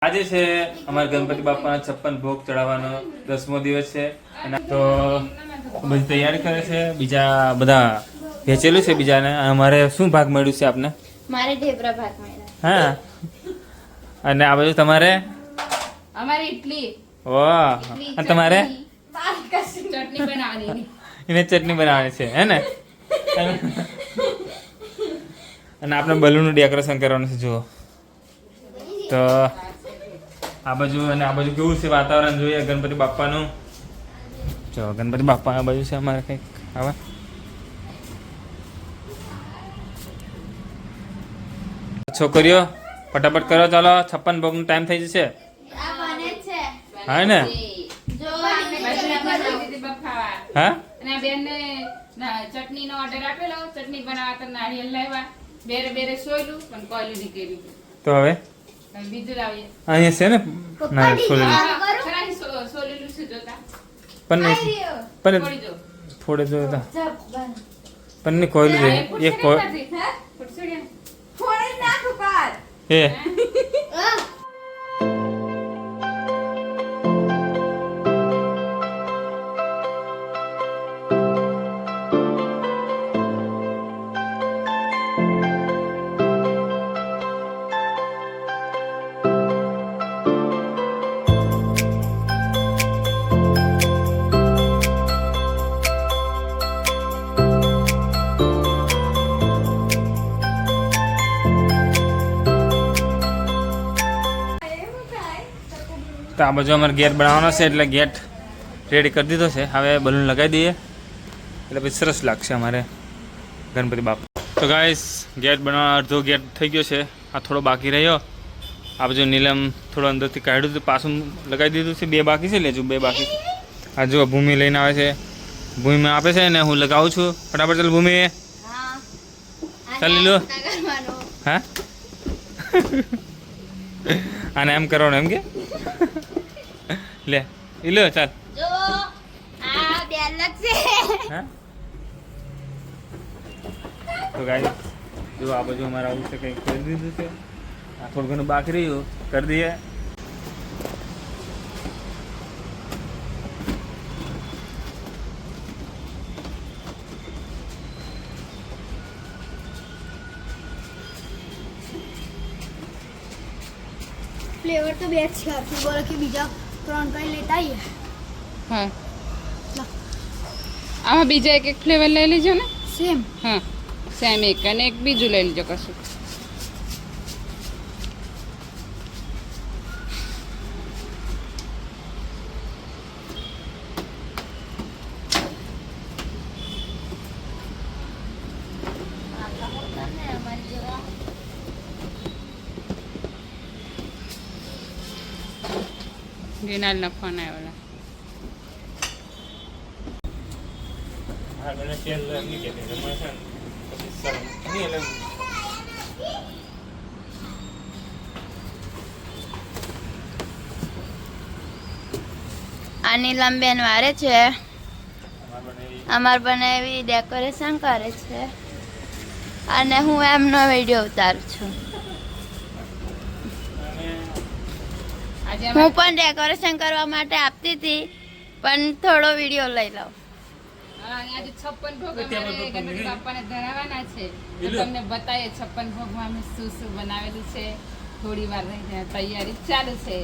આજે છે અમારા ગણપતિ બાપાના 56 ભોગ ચડાવવાનો 10મો દિવસ છે અને તો બધી તૈયારી કરે છે બીજા બધા વેચેલું છે બીજાને અમારે શું ભાગ મળ્યું છે આપને મારે ઢેબરા ભાગ મળ્યા હા અને આ બાજુ તમારે અમારે ઇડલી વાહ અને તમારે ચટણી બનાવવાની એને ચટણી બનાવવાની છે હે ને અને આપણે બલૂનનું ડેકોરેશન કરવાનું છે જુઓ તો આ બાજુ કેવું છે વાતાવરણ જોઈએ ગણપતિ બાપાનું જો ગણપતિ બાપા આ બાજુ છે અમારે કંઈક આવા છોકરીઓ ફટાફટ કરો ચાલો 56 ભોગનો ટાઈમ થઈ જશે હા ને હા અને બેનને ચટણીનો ઓર્ડર આપેલો ચટણી બનાવવા તો નારિયેળ લાવ્યા બેરે બેરે સોયલું પણ કોયલું નીકળ્યું તો હવે બીજું લાવીએ અહીંયા છે ને ના સોલેલું શું જોતા પણ થોડી જો થોડે જોતા પણ નહીં કોયલું છે એક કોય એ તો આ બાજુ અમારે ગેટ બનાવવાનો છે એટલે ગેટ રેડી કરી દીધો છે હવે બલૂન લગાવી દઈએ એટલે પછી સરસ લાગશે અમારે ગણપતિ બાપા તો ગાઈસ ગેટ બનાવવાનો અડધો ગેટ થઈ ગયો છે આ થોડો બાકી રહ્યો આ બાજુ નીલમ થોડો અંદરથી કાઢ્યું હતું પાછું લગાવી દીધું છે 2 બાકી છે લેજો 2 બાકી આ જો ભૂમિ લઈને આવે છે ભૂમિમાં આપે છે ને હું લગાવું છું ફટાફટ ચાલ ભૂમિ ચાલી લો હા આને એમ કરવાનું એમ કે લે ઈ લો ચાલ જો આ બે અલગ છે હા તો ગાઈસ જો આ બાજુ અમારે આવું છે કંઈક કરી દીધું છે આ થોડું ઘણું બાકી રહ્યું કરી દઈએ ફ્લેવર તો બે જ છે આપી બોલો કે બીજા 3 કઈ લેતા આવીએ હા આમાં બીજા એક ફ્લેવર લઈ લેજો ને સેમ હા સેમ એક અને એક બીજું લઈ લેજો કશું ગિનાલના ફોન આવ્યો હા મને તેલ નહીં કે મને છે પછી સરમ નહીં એટલે આની લંબેન વારે છે અમાર બનાવી ડેકોરેશન કરે છે અને હું એમનો વિડીયો ઉતારું છું હું પણ ડેકોરેશન કરવા માટે આપતી હતી પણ થોડો વિડીયો લઈ લઉં આજે 56 ભોગ અમારે ગણપતિ બાપાને ધરાવવાના છે તો તમને બતાવીએ 56 ભોગમાં અમે શું શું બનાવેલું છે થોડી વાર રહીને તૈયારી ચાલુ છે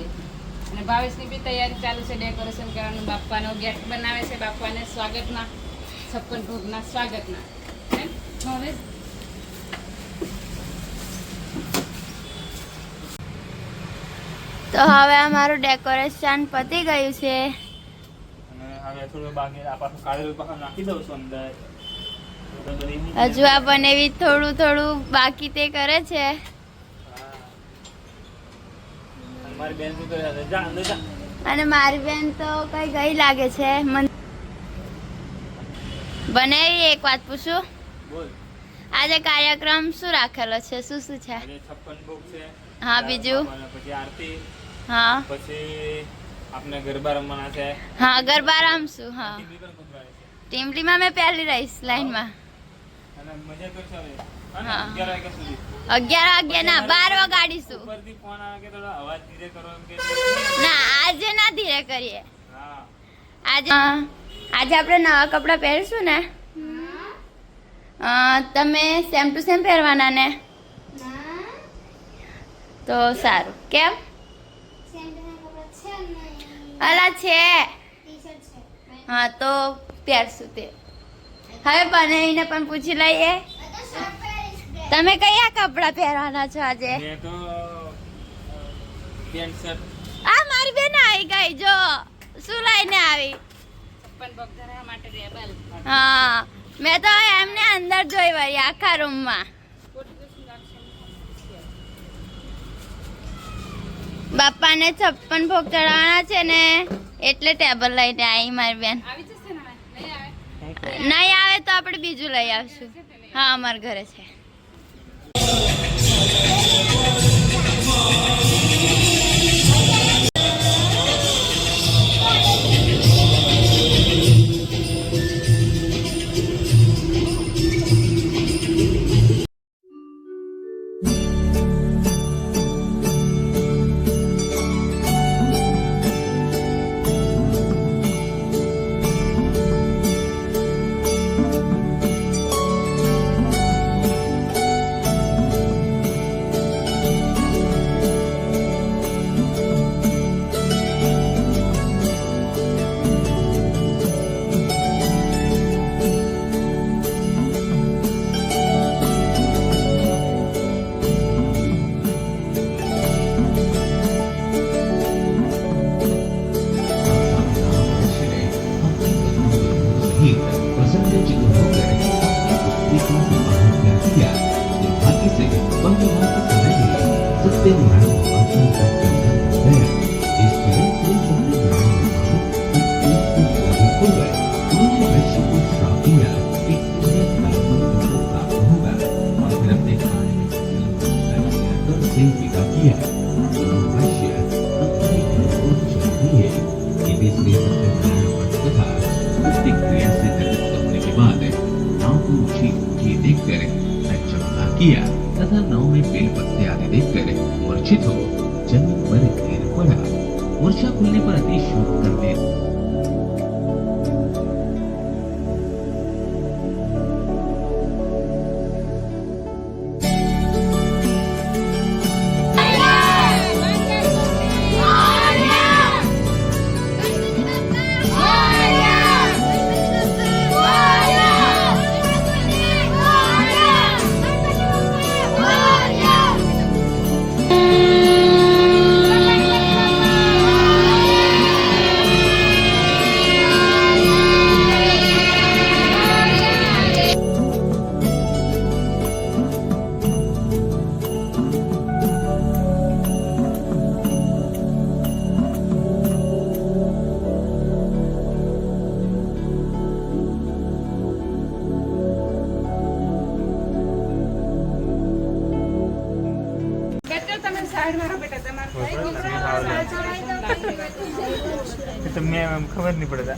અને ભાવેશની બી તૈયારી ચાલુ છે ડેકોરેશન કરવાનું બાપાનો ગેટ બનાવે છે બાપાને સ્વાગતના 56 ભોગના સ્વાગતના ભાવેશ તો હવે અમારું ડેકોરેશન પતી ગયું છે હવે થોડું બાકી આ પાછું કાઢેલું પાછું નાખી દઉં છું અંદર હજુ આ બનેવી થોડું થોડું બાકી તે કરે છે મારી બેન શું કરે છે જા અંદર જા અને મારી બેન તો કઈ ગઈ લાગે છે બનાવી એક વાત પૂછું બોલ આજે કાર્યક્રમ શું રાખેલો છે શું શું છે આજે 56 ભોગ છે હા બીજું પછી આરતી હા પછી આપણે ગરબા રમવાના છે હા ગરબા રમશું હા ટીવી પણ કૂદવાની છે ટીમલીમાં મેં પહેલી રહીશ લાઈનમાં અને મજા કરશે હવે હા 11 વાગ્યા સુધી 11 વાગ્યા ના 12 વાગાડીશું. ઉપરથી ફોન આવે કે થોડો અવાજ ધીરે કરો એમ કે ના આજે ના ધીરે કરીએ. હા આજે આપણે નવા કપડાં પહેરીશું ને. તમે સેમ ટુ સેમ પહેરવાના ને તો સારું. કેમ? અલા છે. હા તો પહેરશું તે. હવે બનાવીને પણ પૂછી લઈએ તમે કયા કપડાં પહેરવાના છો આજે. મેં તો પેન્ટ શર્ટ. આ મારી બેન આવી ગઈ જો શું લઈને આવી. છપ્પન ભોગ ધરાવવા માટે રેબલ. હા મેં તો એમને અંદર જોઈ વળી આખા રૂમમાં. બાપાને 56 ભોગ ચડાવવાના છે ને એટલે ટેબલ લઈને આવી મારી બેન. આવી જશે ને નહીં આવે નહીં આવે તો આપણે બીજું લઈ આવશું. હા અમારા ઘરે છે. किया तथा नाव में बेल पत्ते आदि देखकर मूर्छित हो जमीन पर गिर पड़ा। मूर्छा खुलने पर अति शोक करने તમને ખબર નહીં પડતા.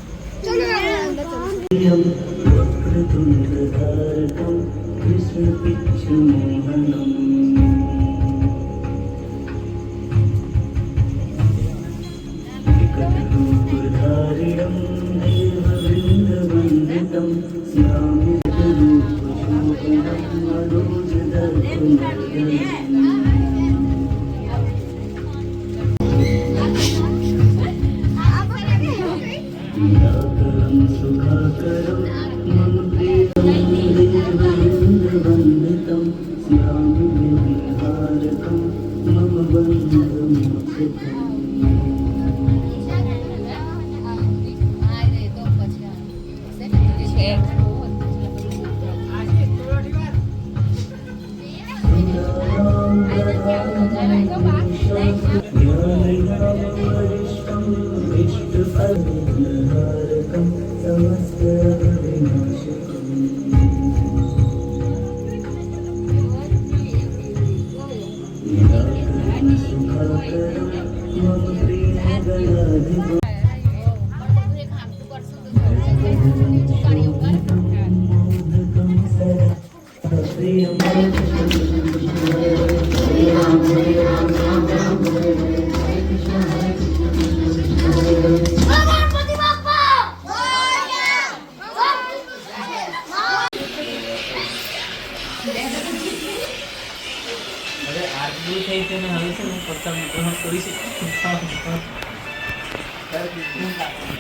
Thank you.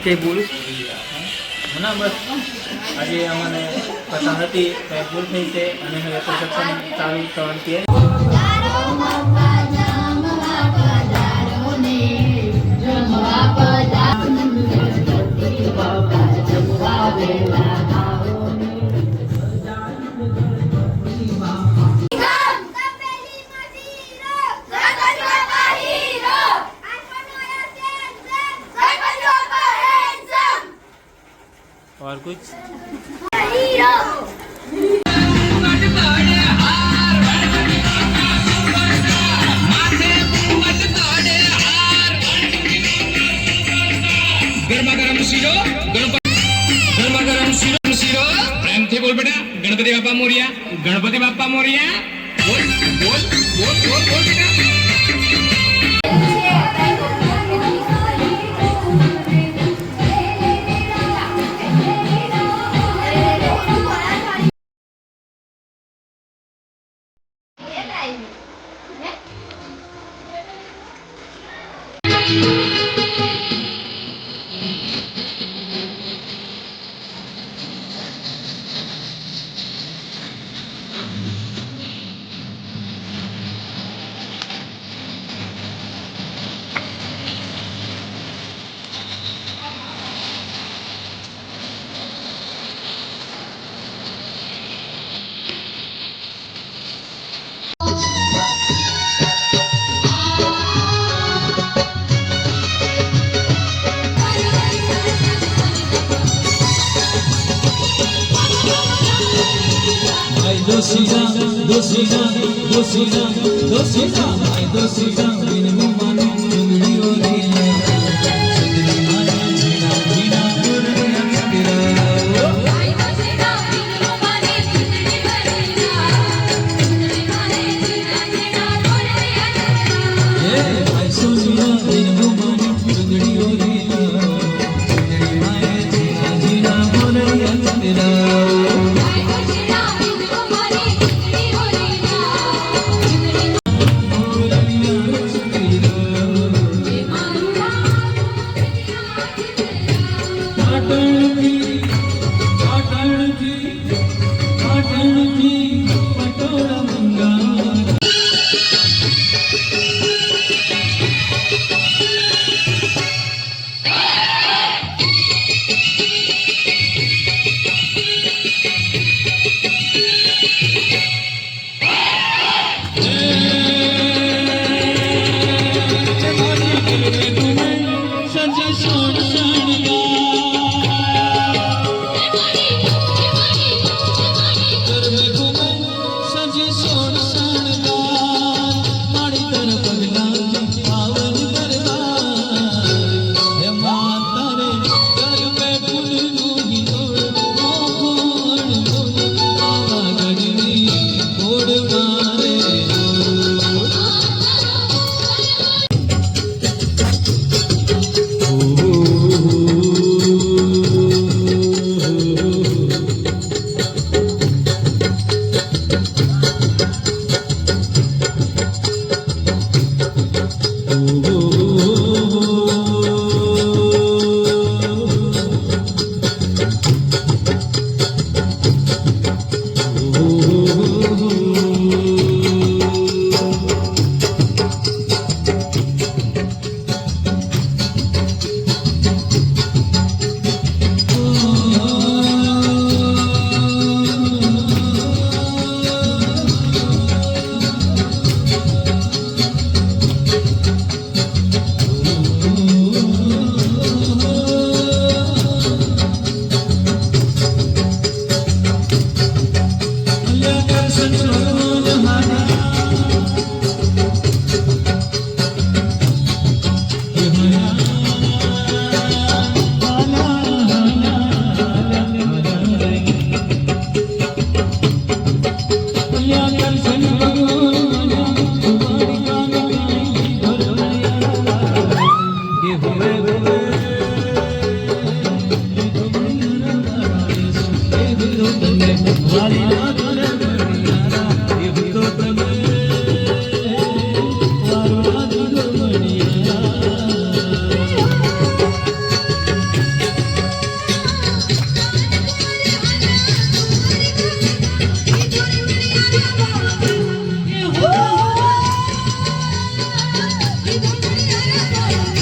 કે બોલું ના બસ આજે અમને પસંદ હતી કંઈ ભૂલ થઈ છે અને હવે પ્રોડક્શન ચાલુ કરવાની છે. और कुछ ગરમા ગરમ શીરો પ્રેમથી બોલ બેટા. ગણપતિ બાપા મોરિયા, ગણપતિ બાપા મોરિયા. બોલ બોલ બોલ બોલ બોલ બેટા. Hare